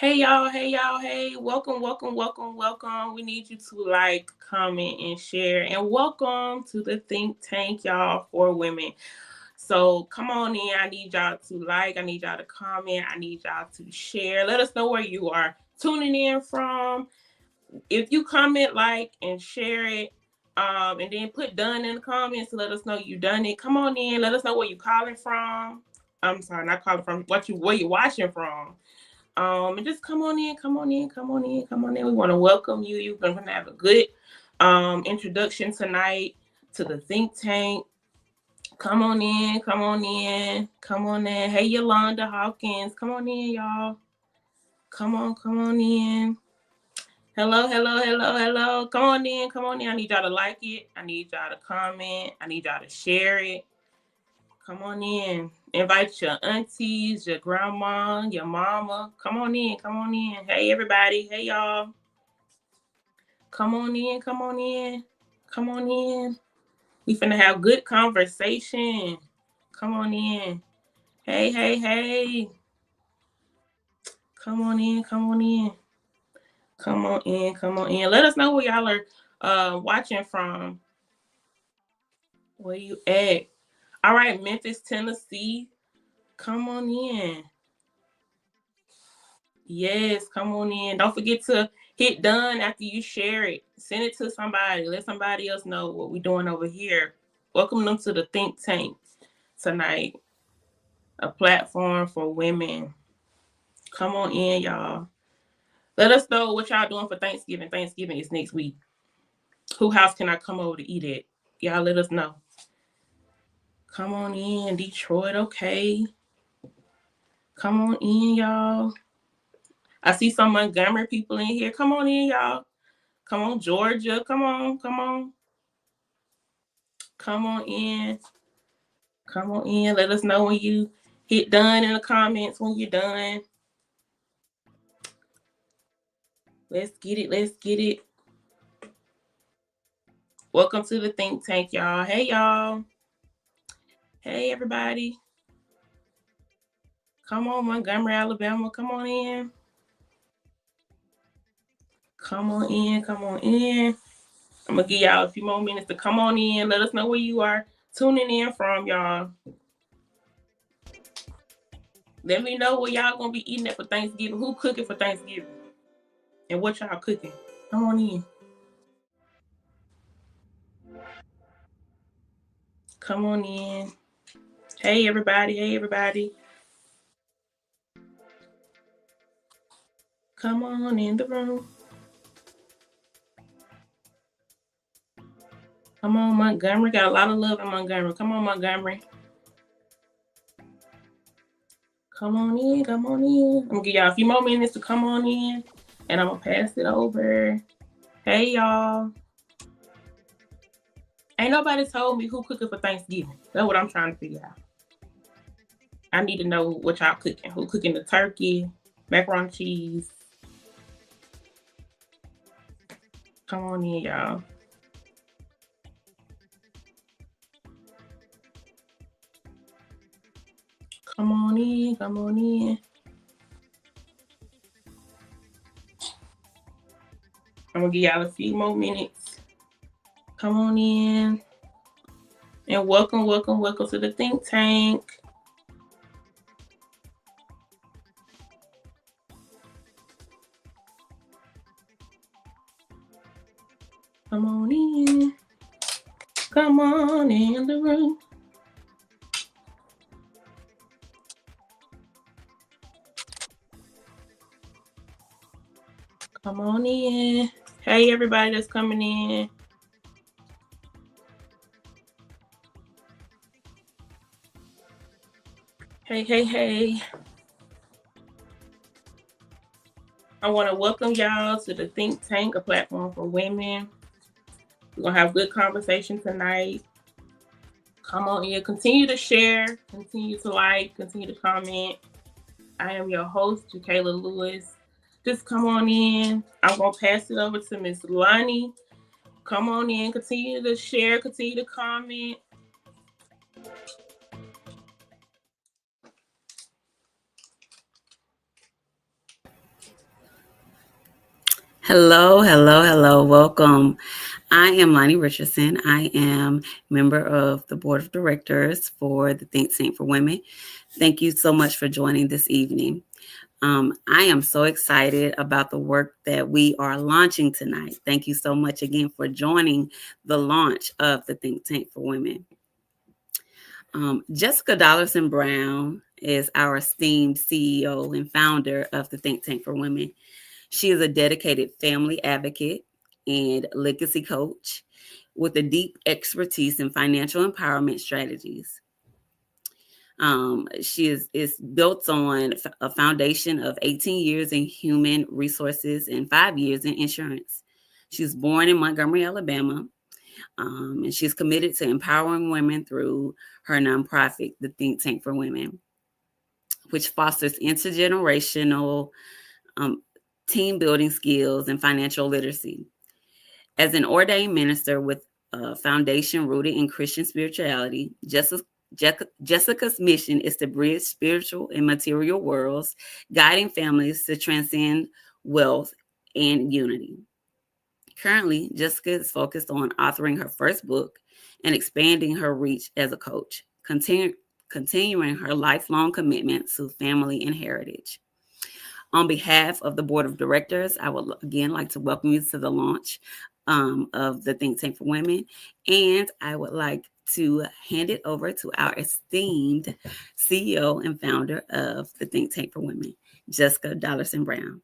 Hey y'all, hey y'all, hey, welcome, welcome, welcome, welcome. We need you to like, comment, and share. And welcome to the Think Tank, y'all, for women. So come on in. I need y'all to like, I need y'all to comment, I need y'all to share. Let us know where you are tuning in from. If you comment, like, and share it, and then put done in the comments to let us know you done it. Come on in, let us know where you calling from. I'm sorry, not calling from, where you watching from. And just come on in, come on in, come on in, come on in. We want to welcome you. You're going to have a good introduction tonight to the Think Tank. Come on in, come on in, come on in. Hey, Yolanda Hawkins, come on in, y'all. Come on in. Hello, hello, hello, hello. Come on in, come on in. I need y'all to like it. I need y'all to comment. I need y'all to share it. Come on in. Invite your aunties, your grandma, your mama. Come on in. Come on in. Hey, everybody. Hey, y'all. Come on in. Come on in. Come on in. We finna have good conversation. Come on in. Hey, hey, hey. Come on in. Come on in. Come on in. Come on in. Let us know where y'all are watching from. Where you at? All right, Memphis, Tennessee. Come on in. Yes, come on in. Don't forget to hit done after you share it. Send it to somebody. Let somebody else know what we're doing over here. Welcome them to the Think Tank tonight, a platform for women. Come on in, y'all. Let us know what y'all doing for Thanksgiving. Thanksgiving is next week. Who house can I come over to eat at? Y'all let us know. Come on in, Detroit, okay. Come on in, y'all. I see some Montgomery people in here. Come on in, y'all. Come on, Georgia. Come on, come on. Come on in. Come on in. Let us know when you hit done in the comments when you're done. Let's get it. Let's get it. Welcome to the Think Tank, y'all. Hey, y'all. Hey, everybody. Come on, Montgomery, Alabama. Come on in. Come on in. Come on in. I'm going to give y'all a few more minutes to come on in. Let us know where you are tuning in from, y'all. Let me know what y'all going to be eating at for Thanksgiving. Who cooking for Thanksgiving? And what y'all cooking? Come on in. Come on in. Hey, everybody. Hey, everybody. Come on in the room. Come on, Montgomery. Got a lot of love in Montgomery. Come on, Montgomery. Come on in. Come on in. I'm going to give y'all a few more minutes to come on in. And I'm going to pass it over. Hey, y'all. Ain't nobody told me who cooking for Thanksgiving. That's what I'm trying to figure out. I need to know what y'all cooking. Who cooking the turkey, macaroni and cheese? Come on in, y'all. Come on in. Come on in. I'm going to give y'all a few more minutes. Come on in. And welcome, welcome, welcome to the Think Tank. Come on in. Come on in the room. Come on in. Hey, everybody that's coming in. Hey, hey, hey. I want to welcome y'all to the Think Tank, a platform for women. We're going to have good conversation tonight. Come on in. Continue to share. Continue to like. Continue to comment. I am your host, Jakayla Lewis. Just come on in. I'm going to pass it over to Miss Lonnie. Come on in. Continue to share. Continue to comment. Hello. Welcome. I am Lonnie Richardson. I am member of the board of directors for the Think Tank for Women. Thank you so much for joining this evening. I am so excited about the work that we are launching tonight. Thank you so much again for joining the launch of the Think Tank for Women. Jessica Dollarson Brown is our esteemed CEO and founder of the Think Tank for Women. She is a dedicated family advocate and legacy coach with a deep expertise in financial empowerment strategies. She is built on a foundation of 18 years in human resources and 5 years in insurance. She was born in Montgomery, Alabama, and she's committed to empowering women through her nonprofit, the Think Tank for Women, which fosters intergenerational team building skills and financial literacy. As an ordained minister with a foundation rooted in Christian spirituality, Jessica's mission is to bridge spiritual and material worlds, guiding families to transcend wealth and unity. Currently, Jessica is focused on authoring her first book and expanding her reach as a coach, continuing her lifelong commitment to family and heritage. On behalf of the board of directors, I would again like to welcome you to the launch of the Think Tank for Women, and I would like to hand it over to our esteemed CEO and founder of the Think Tank for Women, Jessica Dollarson Brown.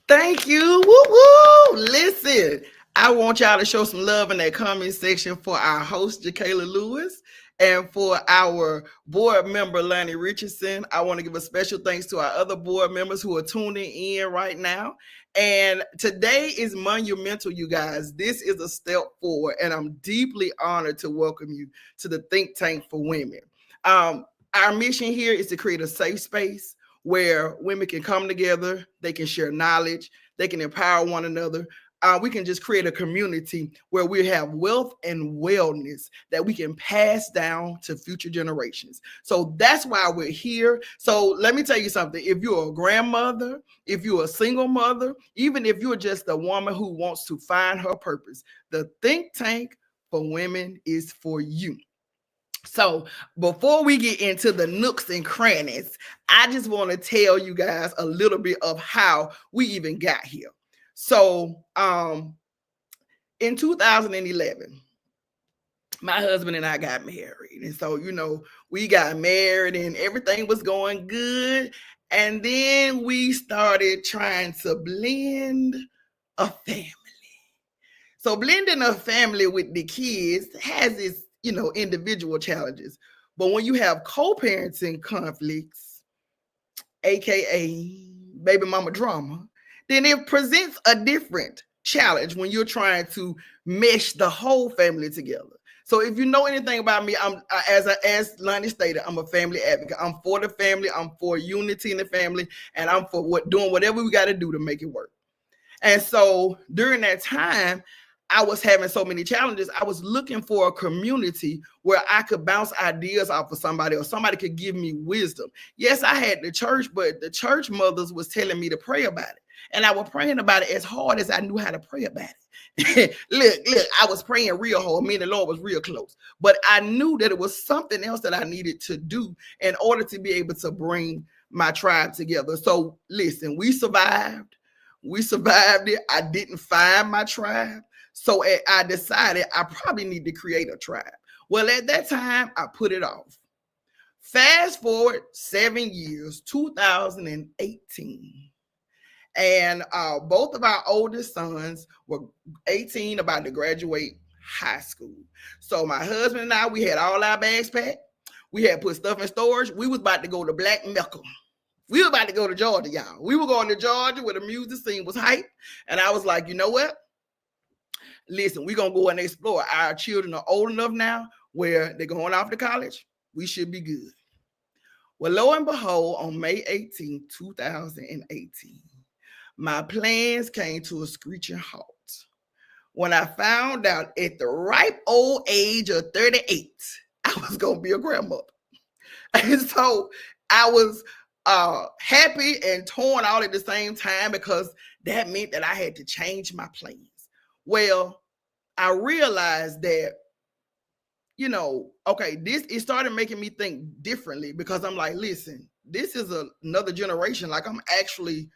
Thank you. Woo-woo. Listen, I want y'all to show some love in that comment section for our host, Jakayla Lewis, and for our board member, Lonnie Richardson. I want to give a special thanks to our other board members who are tuning in right now. And today is monumental, you guys. This is a step forward, and I'm deeply honored to welcome you to the Think Tank for Women. Our mission here is to create a safe space where women can come together, they can share knowledge, they can empower one another. We can just create a community where we have wealth and wellness that we can pass down to future generations. So that's why we're here. So let me tell you something. If you're a grandmother, if you're a single mother, even if you're just a woman who wants to find her purpose, the Think Tank for Women is for you. So before we get into the nooks and crannies, I just want to tell you guys a little bit of how we even got here. So in 2011, my husband and I got married. And so, we got married and everything was going good. And then we started trying to blend a family. So blending a family with the kids has its individual challenges. But when you have co-parenting conflicts, aka baby mama drama, then it presents a different challenge when you're trying to mesh the whole family together. So if you know anything about me, I'm as Lonnie stated, I'm a family advocate. I'm for the family, I'm for unity in the family, and I'm for doing whatever we got to do to make it work. And so during that time, I was having so many challenges. I was looking for a community where I could bounce ideas off of somebody or somebody could give me wisdom. Yes, I had the church, but the church mothers was telling me to pray about it. And I was praying about it as hard as I knew how to pray about it. look, I was praying real hard. Me and the Lord was real close. But I knew that it was something else that I needed to do in order to be able to bring my tribe together. So listen, we survived. We survived it. I didn't find my tribe. So I decided I probably need to create a tribe. Well, at that time, I put it off. Fast forward 7 years, 2018. And both of our oldest sons were 18, about to graduate high school. So my husband and I, we had all our bags packed. We had put stuff in storage. We was about to go to Black Mecca. We were about to go to Georgia, y'all. We were going to Georgia where the music scene was hype. And I was like, you know what? Listen, we're going to go and explore. Our children are old enough now where they're going off to college. We should be good. Well, lo and behold, on May 18, 2018, my plans came to a screeching halt when I found out at the ripe old age of 38, I was going to be a grandmother. And so I was happy and torn all at the same time, because that meant that I had to change my plans. Well, I realized that, okay, it started making me think differently, because I'm like, listen, this is another generation. Like, I'm actually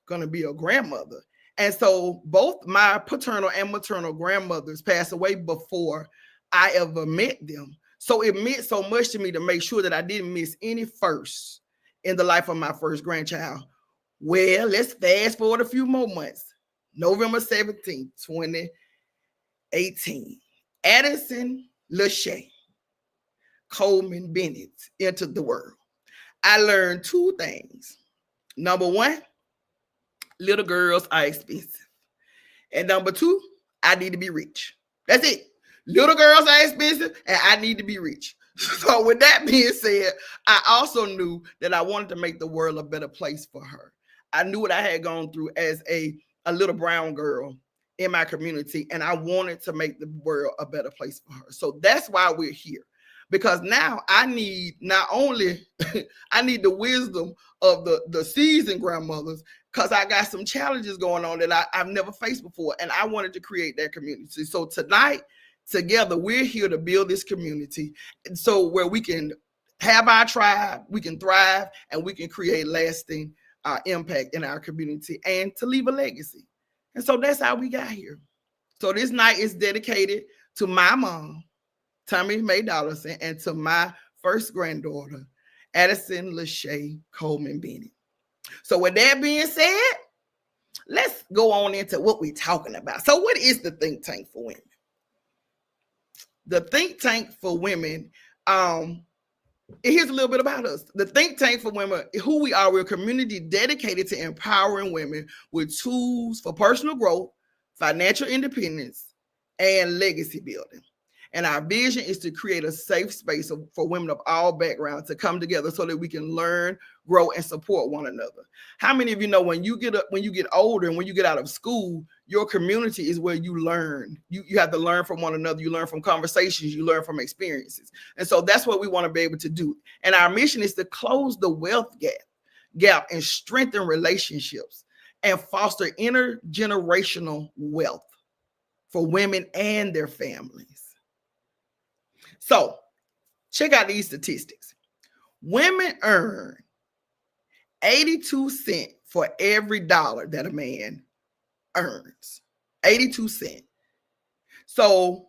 going to be a grandmother. And so both my paternal and maternal grandmothers passed away before I ever met them. So it meant so much to me to make sure that I didn't miss any firsts in the life of my first grandchild. Well, let's fast forward a few more months. November 17th, 2018. Addison Lachey Coleman Bennett entered the world. I learned two things. Number one, little girls are expensive. And number two, I need to be rich. That's it. Little girls are expensive and I need to be rich. So with that being said, I also knew that I wanted to make the world a better place for her. I knew what I had gone through as a little brown girl in my community, and I wanted to make the world a better place for her. So that's why we're here. Because now I need not only I need the wisdom of the seasoned grandmothers, because I got some challenges going on that I've never faced before, and I wanted to create that community. So tonight, together, we're here to build this community, and so where we can have our tribe, we can thrive, and we can create lasting impact in our community and to leave a legacy. And so that's how we got here. So this night is dedicated to my mom, Tommy Mae Dollarson, and to my first granddaughter, Addison Lachey Coleman Bennett. So with that being said, let's go on into what we're talking about. So what is the Think Tank for Women? The Think Tank for Women, here's a little bit about us. The Think Tank for Women, who we are, we're a community dedicated to empowering women with tools for personal growth, financial independence, and legacy building. And our vision is to create a safe space for women of all backgrounds to come together so that we can learn, grow, and support one another. How many of you know when you get older and when you get out of school, your community is where you learn. You have to learn from one another. You learn from conversations. You learn from experiences. And so that's what we want to be able to do. And our mission is to close the wealth gap and strengthen relationships and foster intergenerational wealth for women and their families. So check out these statistics. Women earn 82 cents for every dollar that a man earns. 82 cents. So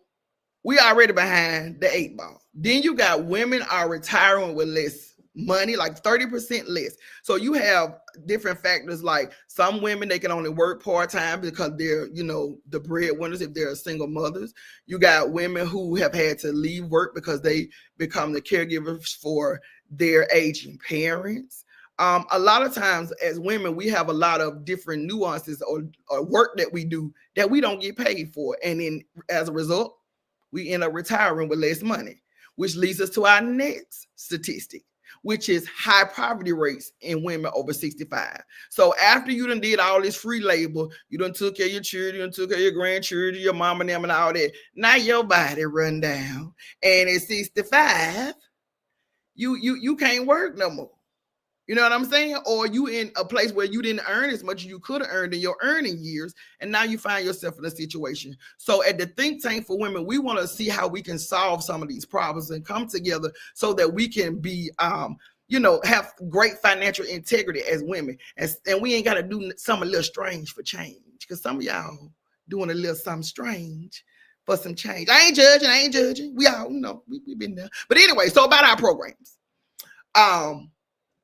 we already behind the 8 ball. Then you got women are retiring with less money, like 30% less. So you have different factors, like some women, they can only work part-time because they're, the breadwinners if they're single mothers. You got women who have had to leave work because they become the caregivers for their aging parents. A lot of times as women, we have a lot of different nuances or work that we do that we don't get paid for. And then as a result, we end up retiring with less money, which leads us to our next statistic, which is high poverty rates in women over 65. So after you done did all this free labor, you done took care of your children, you done took care of your grandchildren, your mom and them and all that. Now your body run down, and at 65, you can't work no more. You know what I'm saying? Or you in a place where you didn't earn as much as you could have earned in your earning years, and now you find yourself in a situation. So at the Think Tank for Women, we want to see how we can solve some of these problems and come together so that we can be, have great financial integrity as women. And we ain't got to do something a little strange for change, because some of y'all doing a little something strange for some change. I ain't judging. We all, we've been there. But anyway, so about our programs.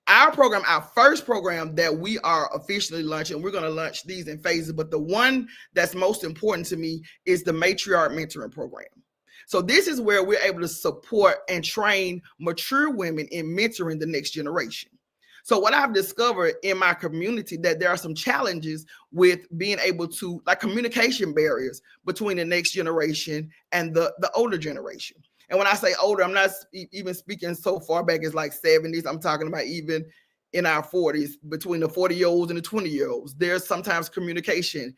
Our first program that we are officially launching, we're going to launch these in phases, but the one that's most important to me is the Matriarch Mentoring Program. So this is where we're able to support and train mature women in mentoring the next generation. So what I've discovered in my community, that there are some challenges with being able to, like communication barriers between the next generation and the older generation. And when I say older, I'm not even speaking so far back as like 70s. I'm talking about even in our 40s, between the 40-year-olds and the 20-year-olds. There's sometimes communication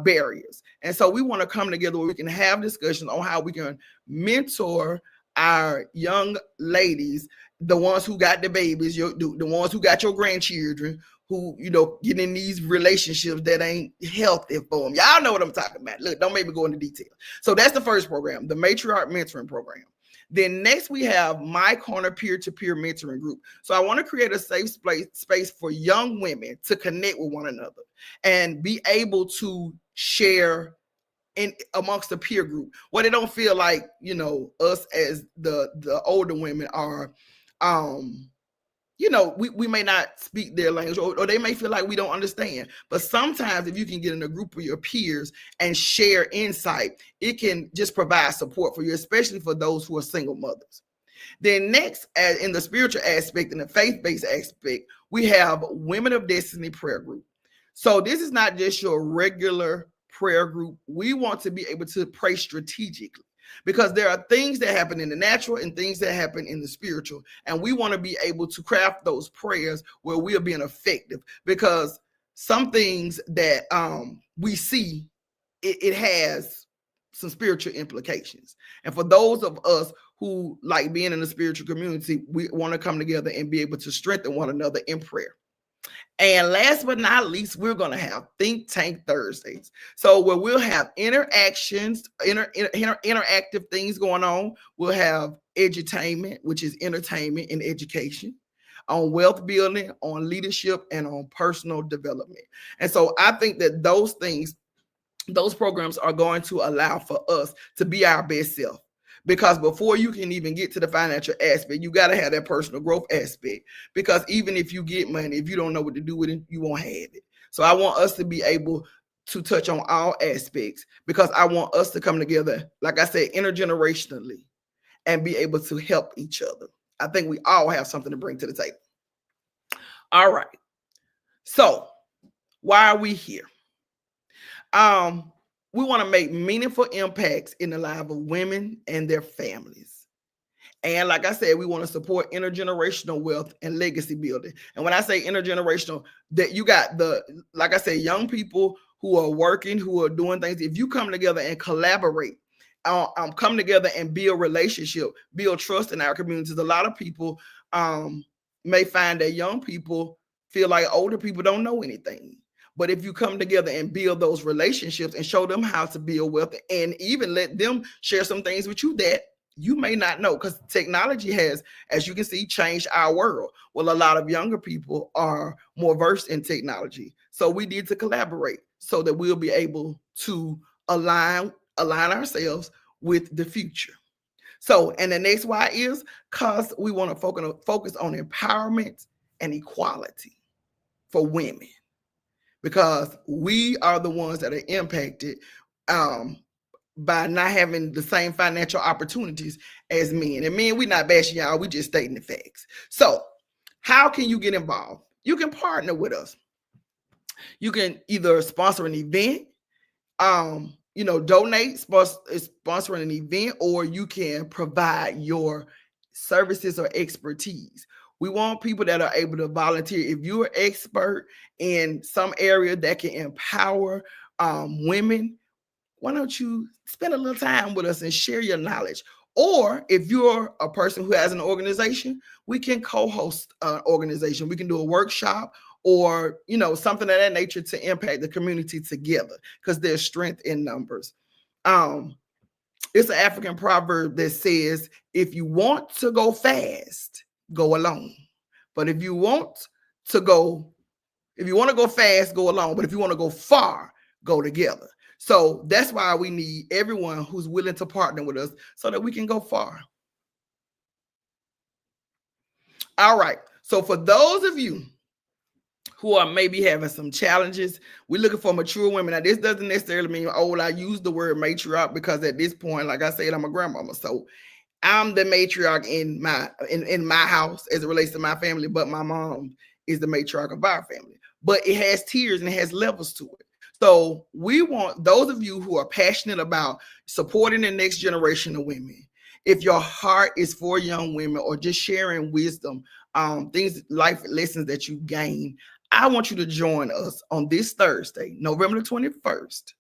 barriers. And so we want to come together where we can have discussions on how we can mentor our young ladies the ones who got the babies, the ones who got your grandchildren, who, you know, get in these relationships that ain't healthy for them. Y'all know what I'm talking about. Look, don't make me go into detail. So that's the first program, the Matriarch Mentoring Program. Then next we have My Corner peer-to-peer mentoring group. So I want to create a safe space for young women to connect with one another and be able to share in amongst the peer group, where they don't feel like, you know, us as the older women are, you know, we may not speak their language, or they may feel like we don't understand. But sometimes if you can get in a group of your peers and share insight, it can just provide support for you, especially for those who are single mothers. Then next, in the spiritual aspect and the faith-based aspect, we have Women of Destiny prayer group. So this is not just your regular prayer group. We want to be able to pray strategically, because there are things that happen in the natural and things that happen in the spiritual. And we want to be able to craft those prayers where we are being effective, because some things that we see, it has some spiritual implications. And for those of us who like being in the spiritual community, we want to come together and be able to strengthen one another in prayer. And last but not least, we're going to have Think Tank Thursdays. So where we'll have interactions, interactive things going on. We'll have edutainment, which is entertainment and education, on wealth building, on leadership, and on personal development. And so I think that those things, those programs are going to allow for us to be our best self. Because before you can even get to the financial aspect, you got to have that personal growth aspect. Because even if you get money, if you don't know what to do with it, you won't have it. So I want us to be able to touch on all aspects, because I want us to come together, like I said, intergenerationally, and be able to help each other. I think we all have something to bring to the table. All right. So why are we here? We want to make meaningful impacts in the lives of women and their families. And like I said, we want to support intergenerational wealth and legacy building. And when I say intergenerational, that you got like I said, young people who are working, who are doing things. If you come together and collaborate, come together and build relationship, build trust in our communities. A lot of people may find that young people feel like older people don't know anything. But if you come together and build those relationships and show them how to build wealth, and even let them share some things with you that you may not know, because technology has, as you can see, changed our world. Well, a lot of younger people are more versed in technology. So we need to collaborate so that we'll be able to align ourselves with the future. So, and the next why is because we want to focus on empowerment and equality for women. Because we are the ones that are impacted by not having the same financial opportunities as men. And men, we're not bashing y'all, we just stating the facts. So how can you get involved? You can partner with us. You can either sponsor an event, donate, sponsoring an event, or you can provide your services or expertise. We want people that are able to volunteer. If you're an expert in some area that can empower women, why don't you spend a little time with us and share your knowledge? Or if you're a person who has an organization, we can co-host an organization. We can do a workshop or, something of that nature to impact the community together, because there's strength in numbers. It's an African proverb that says, if you want to go fast, go alone. But if you want to go fast, go alone. But if you want to go far, go together. So that's why we need everyone who's willing to partner with us so that we can go far. All right. So for those of you who are maybe having some challenges, we're looking for mature women. Now, this doesn't necessarily mean old. I use the word matriarch because at this point, like I said, I'm a grandmama. So I'm the matriarch in my house as it relates to my family, but my mom is the matriarch of our family. But it has tiers and it has levels to it. So we want those of you who are passionate about supporting the next generation of women. If your heart is for young women or just sharing wisdom, things, life lessons that you gain, I want you to join us on this Thursday, November the 21st.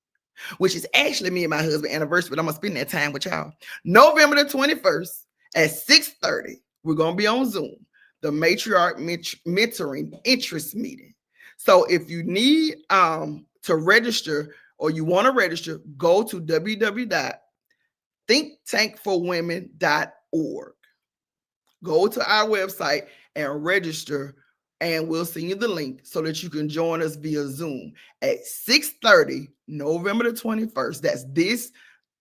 Which is actually me and my husband's anniversary, but I'm going to spend that time with y'all. November the 21st at 6:30 We're going to be on Zoom, the Matriarch Mentoring Interest Meeting. So if you need to register or you want to register, go to www.thinktankforwomen.org. Go to our website and register, and we'll send you the link so that you can join us via Zoom at 6:30, November the 21st. That's this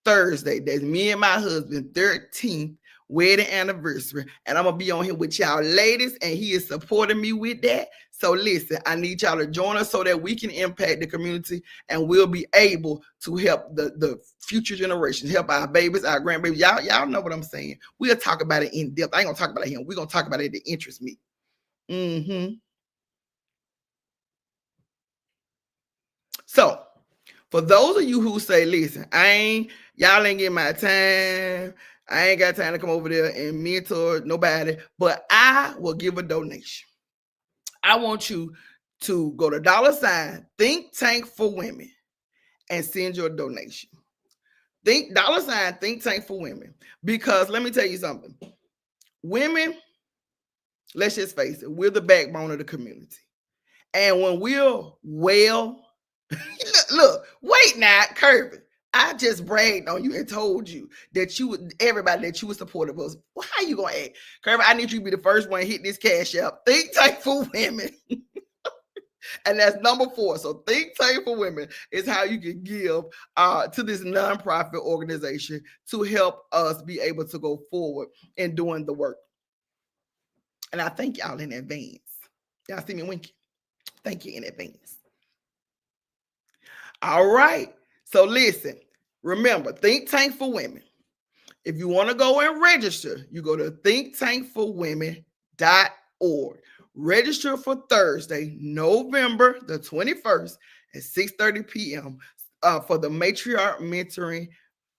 Thursday. That's me and my husband, 13th wedding anniversary. And I'm going to be on here with y'all ladies, and he is supporting me with that. So listen, I need y'all to join us so that we can impact the community, and we'll be able to help the future generations, help our babies, our grandbabies. Y'all know what I'm saying. We'll talk about it in depth. I ain't going to talk about it here. We're going to talk about it at the interest meet. So for those of you who say, listen, y'all ain't getting my time. I ain't got time to come over there and mentor nobody, but I will give a donation. I want you to go to $ Think Tank for Women and send your donation. Think Tank for Women, because let me tell you something. Women, let's just face it, we're the backbone of the community. And when we're well, look, wait now, Kirby. I just bragged on you and told you that everybody that you were supportive of us. Well, how you gonna act? Kirby, I need you to be the first one to hit this cash app. Think Tank for Women. And that's number 4. So Think Tank for Women is how you can give to this nonprofit organization to help us be able to go forward in doing the work. And I thank y'all in advance. Y'all see me winking? Thank you in advance. All right. So listen, remember, Think Tank for Women. If you want to go and register, you go to thinktankforwomen.org. Register for Thursday, November the 21st at 6:30 p.m. For the Matriarch Mentoring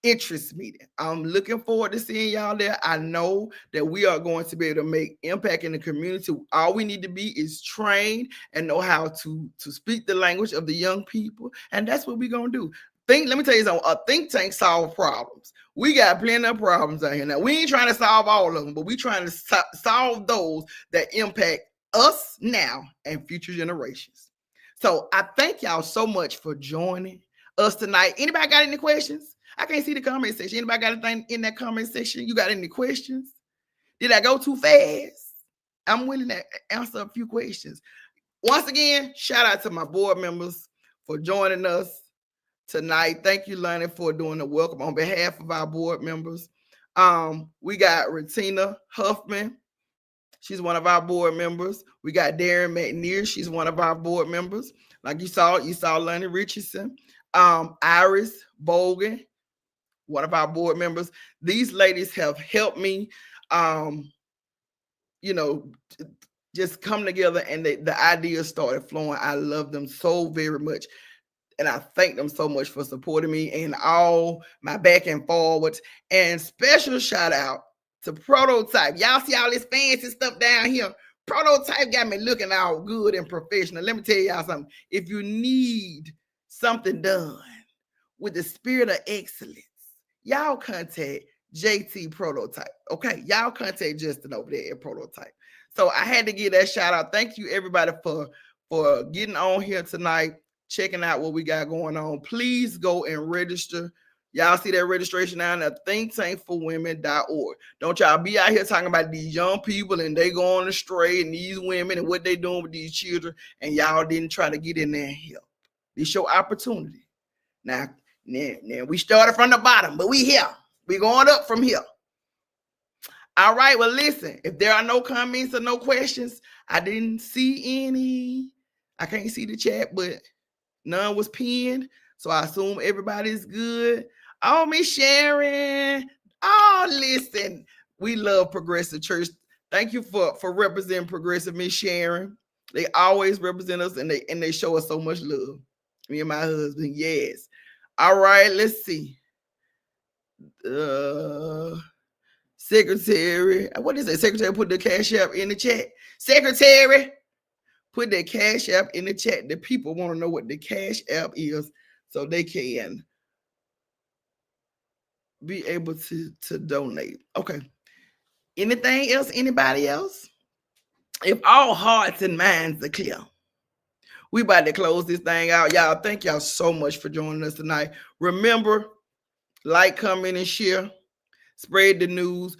Interest Meeting. I'm looking forward to seeing y'all there. I know that we are going to be able to make impact in the community. All we need to be is trained and know how to speak the language of the young people. And that's what we're going to do. Let me tell you something. A think tank solve problems. We got plenty of problems out here. Now, we ain't trying to solve all of them, but we're trying to solve those that impact us now and future generations. So I thank y'all so much for joining us tonight. Anybody got any questions? I can't see the comment section. Anybody got anything in that comment section? You got any questions? Did I go too fast? I'm willing to answer a few questions. Once again, shout out to my board members for joining us tonight. Thank you, Lonnie, for doing the welcome on behalf of our board members. We got Retina Huffman. She's one of our board members. We got Darren McNear. She's one of our board members. Like you saw Lonnie Richardson. Iris Bogan, one of our board members. These ladies have helped me, just come together, and the ideas started flowing. I love them so very much. And I thank them so much for supporting me and all my back and forwards. And special shout out to Prototype. Y'all see all this fancy stuff down here? Prototype got me looking all good and professional. Let me tell y'all something. If you need something done with the spirit of excellence, y'all contact JT Prototype. Okay, y'all contact Justin over there at Prototype. So I had to give that shout out. Thank you everybody for getting on here tonight, checking out what we got going on. Please go and register. Y'all see that registration down at thinktankforwomen.org. Don't y'all be out here talking about these young people and they going astray and these women and what they doing with these children, and y'all didn't try to get in there and help. This your opportunity. Now we started from the bottom, but we here. We going up from here. All right, well, listen, if there are no comments or no questions, I didn't see any. I can't see the chat, but none was pinned, so I assume everybody's good. Oh, Miss Sharon. Oh, listen, we love Progressive Church. Thank you for representing Progressive, Miss Sharon. They always represent us, and they show us so much love. Me and my husband, yes. All right, let's see. Secretary, what is it? Secretary, put the cash app in the chat. Secretary, put the cash app in the chat. The people want to know what the cash app is so they can be able to donate. Okay. Anything else? Anybody else? If all hearts and minds are clear, we about to close this thing out. Y'all, thank y'all so much for joining us tonight. Remember, like, comment, and share. Spread the news.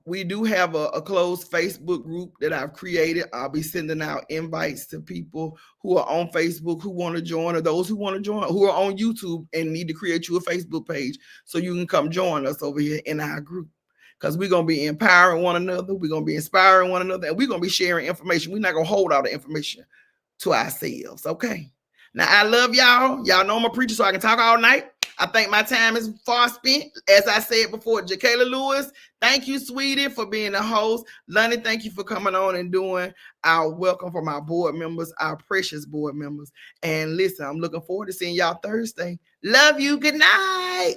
We do have a closed Facebook group that I've created. I'll be sending out invites to people who are on Facebook who want to join, or those who want to join, who are on YouTube and need to create you a Facebook page so you can come join us over here in our group. Because we're going to be empowering one another. We're going to be inspiring one another. And we're going to be sharing information. We're not going to hold all the information to ourselves. Okay. Now, I love y'all. Y'all know I'm a preacher, so I can talk all night. I think my time is far spent. As I said before, Jakayla Lewis, thank you, sweetie, for being the host. Lonnie, thank you for coming on and doing our welcome from our board members, our precious board members. And listen, I'm looking forward to seeing y'all Thursday. Love you. Good night.